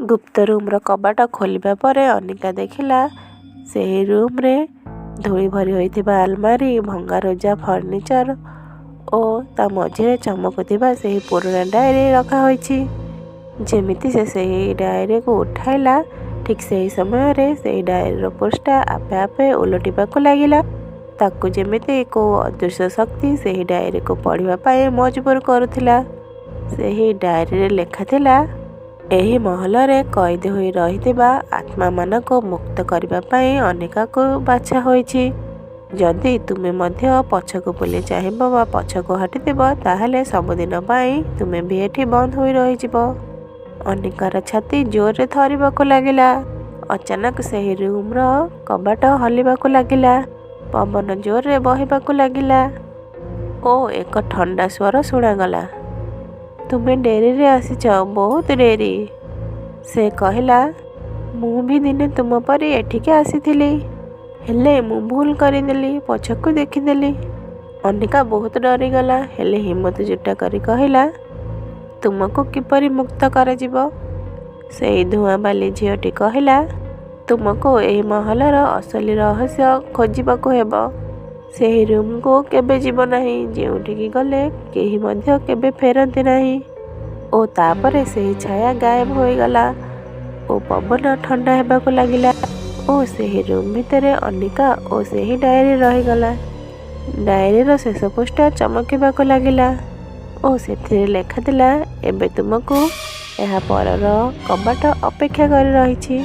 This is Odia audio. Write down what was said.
ଗୁପ୍ତ ରୁମ୍ର କବାଟ ଖୋଲିବା ପରେ ଅନିକା ଦେଖିଲା ସେହି ରୁମ୍ରେ ଧୂଳି ଭରି ହୋଇଥିବା ଆଲମାରୀ, ଭଙ୍ଗାରୁଜା ଫର୍ଣ୍ଣିଚର ଓ ତା ମଝିରେ ଚମକୁଥିବା ସେହି ପୁରୁଣା ଡାଏରୀ ରଖାହୋଇଛି। ଯେମିତି ସେ ସେହି ଡାଏରୀକୁ ଉଠାଇଲା, ଠିକ୍ ସେହି ସମୟରେ ସେହି ଡାଏରୀର ପୃଷ୍ଠା ଆପେ ଆପେ ଓଲଟିବାକୁ ଲାଗିଲା। ତାକୁ ଯେମିତି କୋଉ ଅଦୃଶ୍ୟ ଶକ୍ତି ସେହି ଡାଏରୀକୁ ପଢ଼ିବା ପାଇଁ ମଜବୁର କରୁଥିଲା। ସେହି ଡାଏରୀରେ ଲେଖାଥିଲା, ଏହି ମହଲରେ କଏଦ ହୋଇ ରହିଥିବା ଆତ୍ମାମାନଙ୍କୁ ମୁକ୍ତ କରିବା ପାଇଁ ଅନିକାକୁ ବାଛା ହୋଇଛି। ଯଦି ତୁମେ ମଧ୍ୟ ପଛକୁ ବୁଲି ଚାହିଁବ ବା ପଛକୁ ହଟିଥିବ, ତାହେଲେ ସବୁଦିନ ପାଇଁ ତୁମେ ବି ଏଠି ବନ୍ଦ ହୋଇ ରହିଯିବ। ଅନିକାର ଛାତି ଜୋରରେ ଥରିବାକୁ ଲାଗିଲା। ଅଚାନକ ସେହି ରୁମ୍ର କବାଟ ହଲିବାକୁ ଲାଗିଲା। ପବନ ଜୋରରେ ବହିବାକୁ ଲାଗିଲା ଓ ଏକ ଥଣ୍ଡା ସ୍ୱର ଶୁଣାଗଲା, ତୁମେ ଡେରିରେ ଆସିଛ, ବହୁତ ଡେରି। ସେ କହିଲା, ମୁଁ ବି ଦିନେ ତୁମ ପରି ଏଠିକି ଆସିଥିଲି, ହେଲେ ମୁଁ ଭୁଲ କରିଦେଲି, ପଛକୁ ଦେଖିଦେଲି। ଅନିକା ବହୁତ ଡରିଗଲା, ହେଲେ ହିମ୍ମତ ଜୁଟା କରି କହିଲା, ତୁମକୁ କିପରି ମୁକ୍ତ କରାଯିବ? ସେହି ଧୂଆଁବାଲି ଝିଅଟି କହିଲା, ତୁମକୁ ଏହି ମହଲର ଅସଲି ରହସ୍ୟ ଖୋଜିବାକୁ ହେବ। ସେହି ରୁମ୍କୁ କେବେ ଯିବ ନାହିଁ, ଯେଉଁଠିକି ଗଲେ କେହି ମଧ୍ୟ କେବେ ଫେରନ୍ତି ନାହିଁ। ଓ ତାପରେ ସେହି ଛାୟା ଗାୟବ ହୋଇଗଲା ଓ ପବନ ଥଣ୍ଡା ହେବାକୁ ଲାଗିଲା ଓ ସେହି ରୁମ୍ ଭିତରେ ଅନିକା ଓ ସେହି ଡାଏରୀ ରହିଗଲା। ଡାଏରୀର ଶେଷ ପୃଷ୍ଠା ଚମକିବାକୁ ଲାଗିଲା ଓ ସେଥିରେ ଲେଖାଥିଲା, ଏବେ ତୁମକୁ ଏହା ପରର କବାଟ ଅପେକ୍ଷା କରି ରହିଛି।